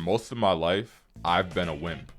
most of my life, I've been a wimp.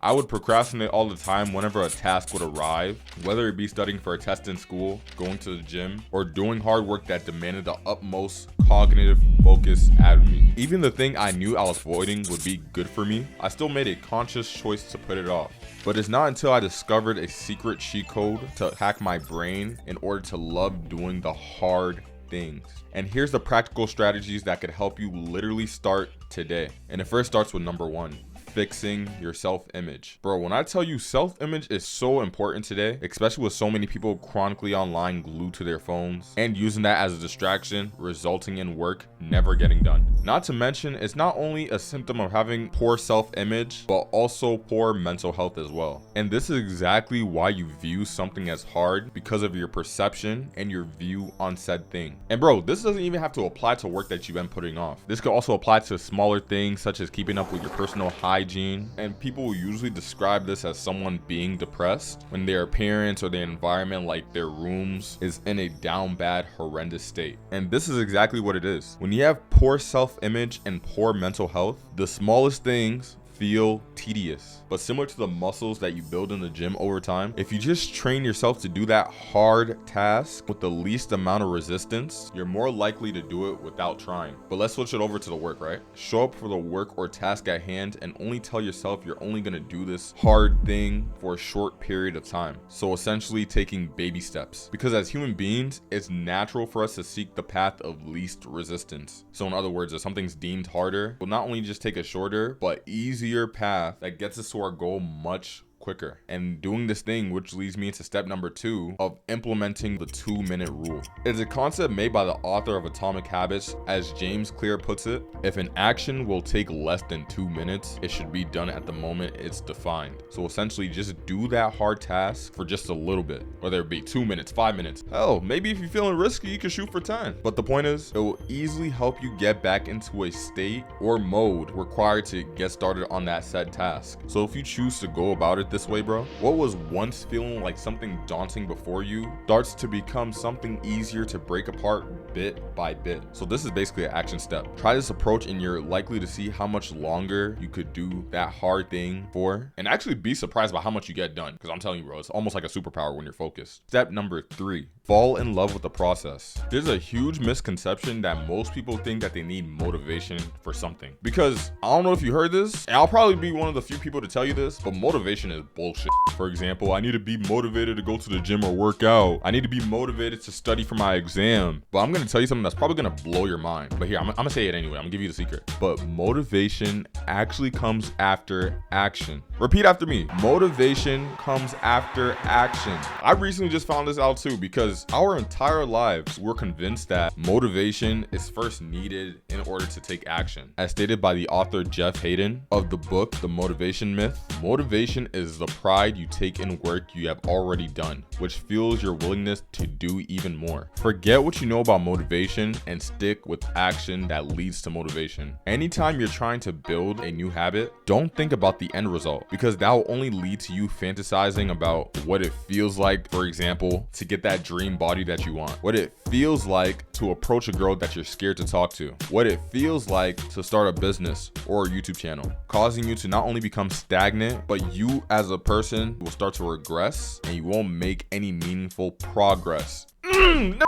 I would procrastinate all the time whenever a task would arrive, whether it be studying for a test in school, going to the gym, or doing hard work that demanded the utmost cognitive focus out of me. Even the thing I knew I was avoiding would be good for me, I still made a conscious choice to put it off. But it's not until I discovered a secret cheat code to hack my brain in order to love doing the hard things. And here's the practical strategies that could help you literally start today. And it first starts with number 1. Fixing your self-image. Bro, when I tell you self-image is so important today, especially with so many people chronically online glued to their phones and using that as a distraction, resulting in work never getting done. Not to mention, it's not only a symptom of having poor self-image, but also poor mental health as well. And this is exactly why you view something as hard, because of your perception and your view on said thing. And bro, this doesn't even have to apply to work that you've been putting off. This could also apply to smaller things such as keeping up with your personal hygiene. And people will usually describe this as someone being depressed when their appearance or their environment, like their rooms, is in a down bad, horrendous state. And this is exactly what it is. When you have poor self-image and poor mental health, the smallest things feel tedious. But similar to the muscles that you build in the gym over time, if you just train yourself to do that hard task with the least amount of resistance, you're more likely to do it without trying. But let's switch it over to the work, right? Show up for the work or task at hand and only tell yourself you're only gonna do this hard thing for a short period of time. So essentially taking baby steps. Because as human beings, it's natural for us to seek the path of least resistance. So in other words, if something's deemed harder, we'll not only just take a shorter, but easier path that gets us to our goal much quicker. And doing this thing, which leads me into step number 2 of implementing the 2-minute rule. It's a concept made by the author of Atomic Habits. As James Clear puts it, if an action will take less than 2 minutes, it should be done at the moment it's defined. So essentially just do that hard task for just a little bit, whether it be 2 minutes, 5 minutes. Hell, maybe if you're feeling risky, you can shoot for 10. But the point is, it will easily help you get back into a state or mode required to get started on that said task. So if you choose to go about it this way, bro, what was once feeling like something daunting before you starts to become something easier to break apart bit by bit. So this is basically an action step. Try this approach and you're likely to see how much longer you could do that hard thing for, and actually be surprised by how much you get done. Because I'm telling you, bro, it's almost like a superpower when you're focused. Step number 3, fall in love with the process. There's a huge misconception that most people think that they need motivation for something. Because I don't know if you heard this, and I'll probably be one of the few people to tell you this, but motivation is bullshit. For example, I need to be motivated to go to the gym or work out. I need to be motivated to study for my exam. But I'm gonna tell you something that's probably gonna blow your mind. But here, I'm gonna say it anyway. I'm gonna give you the secret. But motivation actually comes after action. Repeat after me. Motivation comes after action. I recently just found this out too, because our entire lives we're convinced that motivation is first needed in order to take action. As stated by the author Jeff Hayden of the book The Motivation Myth, motivation is the pride you take in work you have already done, which fuels your willingness to do even more. Forget what you know about motivation and stick with action that leads to motivation. Anytime you're trying to build a new habit, don't think about the end result, because that will only lead to you fantasizing about what it feels like, for example, to get that dream body that you want, what it feels like to approach a girl that you're scared to talk to, what it feels like to start a business or a YouTube channel, causing you to not only become stagnant, but you as a person will start to regress and you won't make any meaningful progress. I'm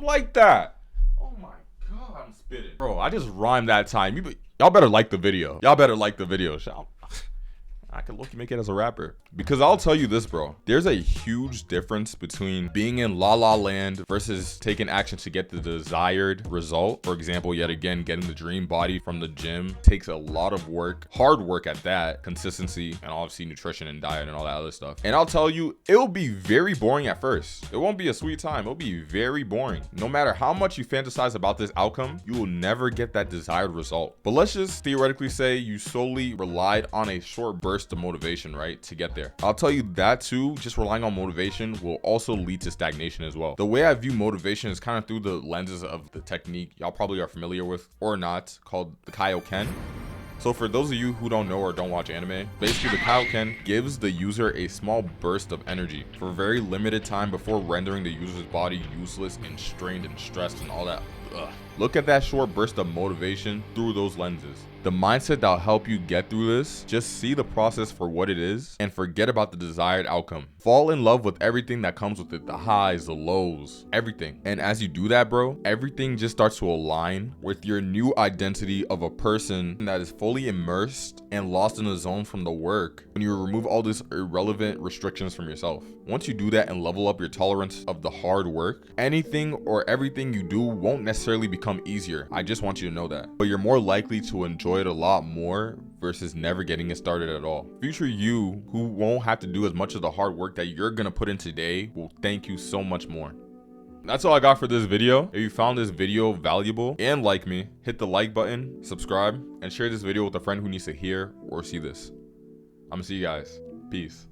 like that. Oh my god, I'm spitting. Bro, I just rhymed that time. Y'all better like the video. I could look make it as a rapper. Because I'll tell you this, bro, there's a huge difference between being in La La Land versus taking action to get the desired result. For example, yet again, getting the dream body from the gym takes a lot of work, hard work at that, consistency, and obviously nutrition and diet and all that other stuff. And I'll tell you, it'll be very boring at first. It won't be a sweet time. It'll be very boring. No matter how much you fantasize about this outcome, you will never get that desired result. But let's just theoretically say you solely relied on a short burst of motivation, right, to get there. I'll tell you that too, just relying on motivation will also lead to stagnation as well. The way I view motivation is kind of through the lenses of the technique y'all probably are familiar with or not, called the Kaioken. So for those of you who don't know or don't watch anime, basically the Kaioken gives the user a small burst of energy for a very limited time before rendering the user's body useless and strained and stressed and all that. Look at that short burst of motivation through those lenses. The mindset that'll help you get through this, just see the process for what it is and forget about the desired outcome. Fall in love with everything that comes with it, the highs, the lows, everything. And as you do that, bro, everything just starts to align with your new identity of a person that is fully immersed and lost in the zone from the work when you remove all these irrelevant restrictions from yourself. Once you do that and level up your tolerance of the hard work, anything or everything you do won't necessarily become easier. I just want you to know that. But you're more likely to enjoy it a lot more versus never getting it started at all. Future you, who won't have to do as much of the hard work that you're gonna put in today, will thank you so much more. That's all I got for this video. If you found this video valuable and like me, hit the like button, subscribe, and share this video with a friend who needs to hear or see this. I'm gonna see you guys. Peace.